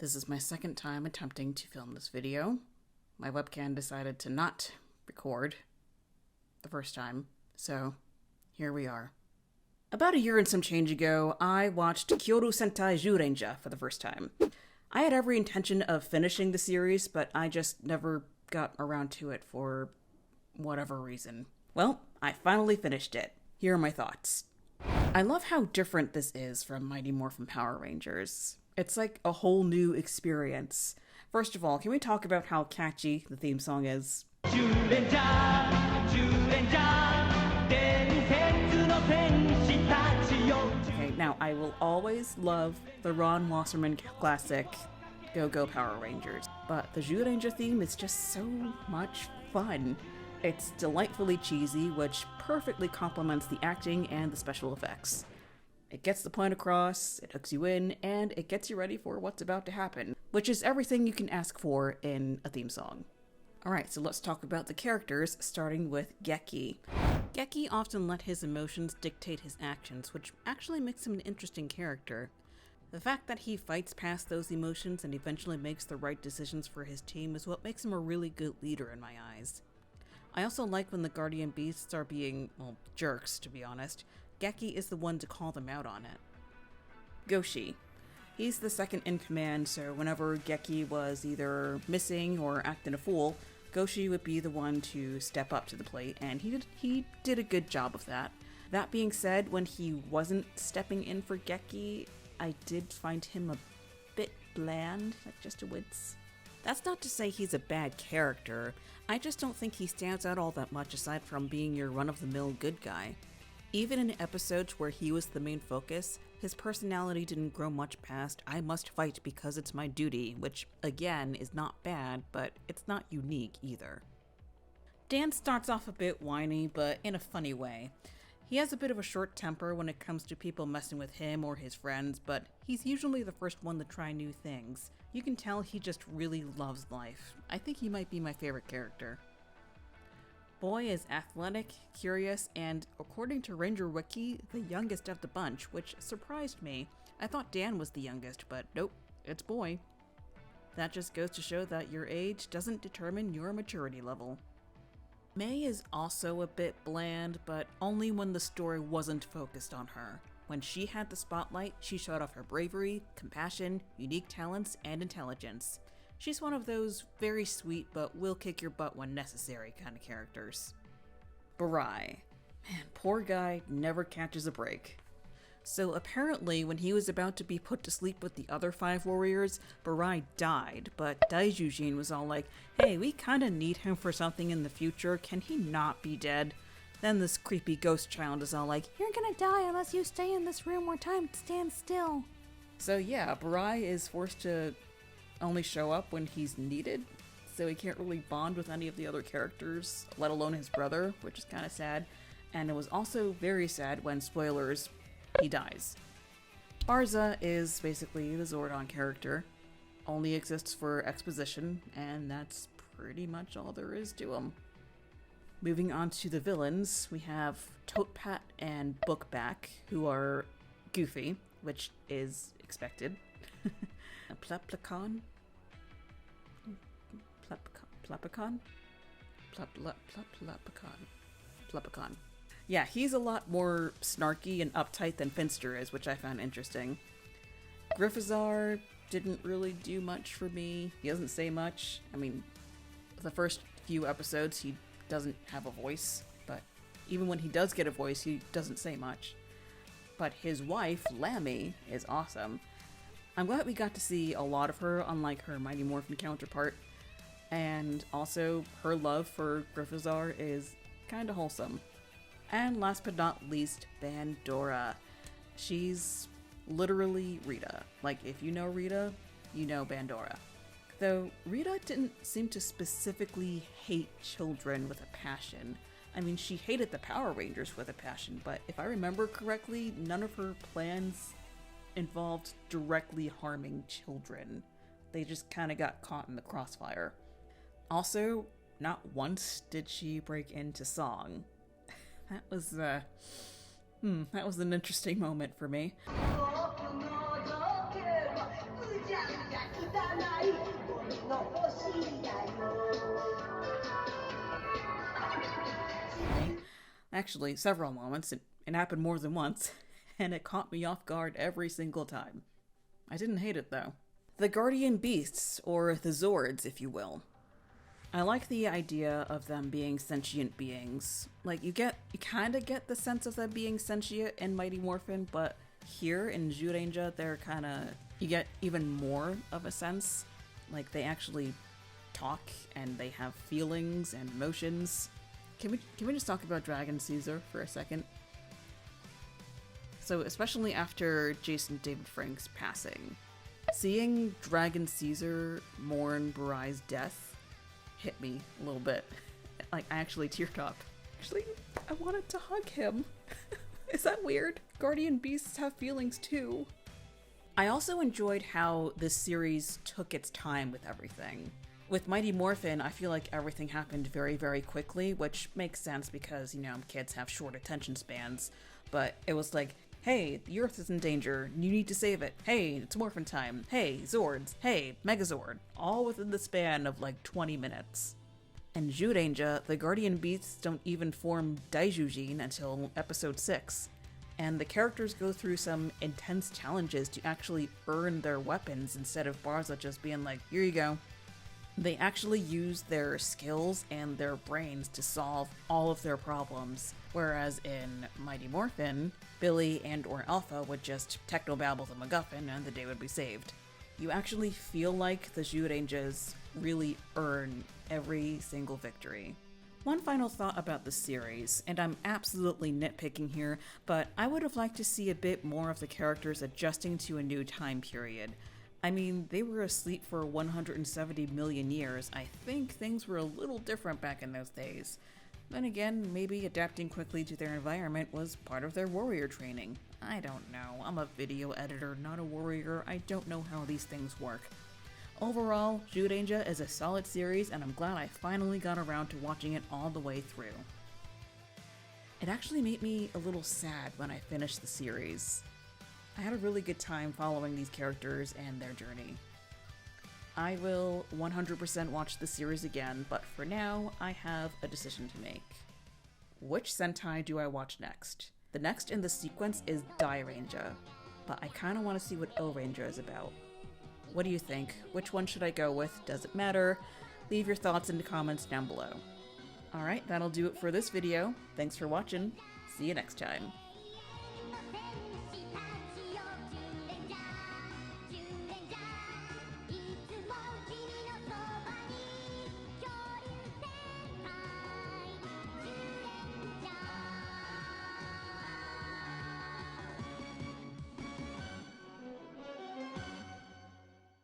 This is my second time attempting to film this video. My webcam decided to not record the first time, so here we are. About a year and some change ago, I watched Kyoru Sentai Zyuranger for the first time. I had every intention of finishing the series, but I just never got around to it for whatever reason. Well, I finally finished it. Here are my thoughts. I love how different this is from Mighty Morphin Power Rangers. It's like a whole new experience. First of all, can we talk about how catchy the theme song is? Okay, now I will always love the Ron Wasserman classic Go Go Power Rangers, but the Zyuranger theme is just so much fun. It's delightfully cheesy, which perfectly complements the acting and the special effects. It gets the point across, it hooks you in, and it gets you ready for what's about to happen, which is everything you can ask for in a theme song. Alright, so let's talk about the characters, starting with Geki. Geki often let his emotions dictate his actions, which actually makes him an interesting character. The fact that he fights past those emotions and eventually makes the right decisions for his team is what makes him a really good leader in my eyes. I also like when the Guardian Beasts are being, well, jerks, to be honest. Geki is the one to call them out on it. Goshi. He's the second in command, so whenever Geki was either missing or acting a fool, Goshi would be the one to step up to the plate, and he did a good job of that. That being said, when he wasn't stepping in for Geki, I did find him a bit bland, like just a wince. That's not to say he's a bad character, I just don't think he stands out all that much aside from being your run-of-the-mill good guy. Even in episodes where he was the main focus, his personality didn't grow much past "I must fight because it's my duty," which, again, is not bad, but it's not unique either. Dan starts off a bit whiny, but in a funny way. He has a bit of a short temper when it comes to people messing with him or his friends, but he's usually the first one to try new things. You can tell he just really loves life. I think he might be my favorite character. Boy is athletic, curious, and, according to Ranger Wiki, the youngest of the bunch, which surprised me. I thought Dan was the youngest, but nope, it's Boy. That just goes to show that your age doesn't determine your maturity level. May is also a bit bland, but only when the story wasn't focused on her. When she had the spotlight, she showed off her bravery, compassion, unique talents, and intelligence. She's one of those very sweet but will kick your butt when necessary kind of characters. Barai. Man, poor guy never catches a break. So apparently when he was about to be put to sleep with the other 5 warriors, Barai died, but Daijujin was all like, "Hey, we kinda need him for something in the future, can he not be dead?" Then this creepy ghost child is all like, "You're gonna die unless you stay in this room where time stands still." So yeah, Barai is forced to only show up when he's needed, so he can't really bond with any of the other characters, let alone his brother, which is kinda sad. And it was also very sad when, spoilers, he dies. Barza is basically the Zordon character, only exists for exposition, and that's pretty much all there is to him. Moving on to the villains, we have Totepat and Bookback, who are goofy, which is expected. Pleplecon? Pleplecon? Pleplecon. Yeah, he's a lot more snarky and uptight than Finster is, which I found interesting. Grifazar didn't really do much for me. He doesn't say much. I mean, the first few episodes he doesn't have a voice, but even when he does get a voice, he doesn't say much. But his wife, Lammy, is awesome. I'm glad we got to see a lot of her, unlike her Mighty Morphin counterpart. And also, her love for Grifazar is kinda wholesome. And last but not least, Bandora. She's literally Rita. Like, if you know Rita, you know Bandora. Though, Rita didn't seem to specifically hate children with a passion. I mean, she hated the Power Rangers with a passion, but if I remember correctly, none of her plans involved directly harming children. They just kinda got caught in the crossfire. Also, not once did she break into song. That was an interesting moment for me. Actually, several moments. It happened more than once, and it caught me off guard every single time. I didn't hate it though. The Guardian Beasts, or the Zords, if you will. I like the idea of them being sentient beings. Like, you kinda get the sense of them being sentient in Mighty Morphin, but here in Zyuranger, you get even more of a sense. Like, they actually talk, and they have feelings and emotions. Can we just talk about Dragon Caesar for a second? So, especially after Jason David Frank's passing, seeing Dragon Caesar mourn Barai's death hit me a little bit. Like, I actually teared up. Actually, I wanted to hug him. Is that weird? Guardian Beasts have feelings too. I also enjoyed how this series took its time with everything. With Mighty Morphin, I feel like everything happened very, very quickly, which makes sense because, kids have short attention spans. But it was like, hey, the Earth is in danger, you need to save it. Hey, it's Morphin time. Hey, Zords. Hey, Megazord. All within the span of like 20 minutes. In Zyuranger, the Guardian Beasts don't even form Daijujin until episode 6. And the characters go through some intense challenges to actually earn their weapons instead of Barza just being like, here you go. They actually use their skills and their brains to solve all of their problems, whereas in Mighty Morphin, Billy and or Alpha would just technobabble the MacGuffin and the day would be saved. You actually feel like the Zyurangers really earn every single victory. One final thought about the series, and I'm absolutely nitpicking here, but I would have liked to see a bit more of the characters adjusting to a new time period. I mean, they were asleep for 170 million years. I think things were a little different back in those days. Then again, maybe adapting quickly to their environment was part of their warrior training. I don't know. I'm a video editor, not a warrior. I don't know how these things work. Overall, Zyuranger is a solid series, and I'm glad I finally got around to watching it all the way through. It actually made me a little sad when I finished the series. I had a really good time following these characters and their journey. I will 100% watch the series again, but for now, I have a decision to make. Which Sentai do I watch next? The next in the sequence is Dairanger, but I kinda wanna see what Ohranger is about. What do you think? Which one should I go with? Does it matter? Leave your thoughts in the comments down below. Alright, that'll do it for this video. Thanks for watching. See you next time.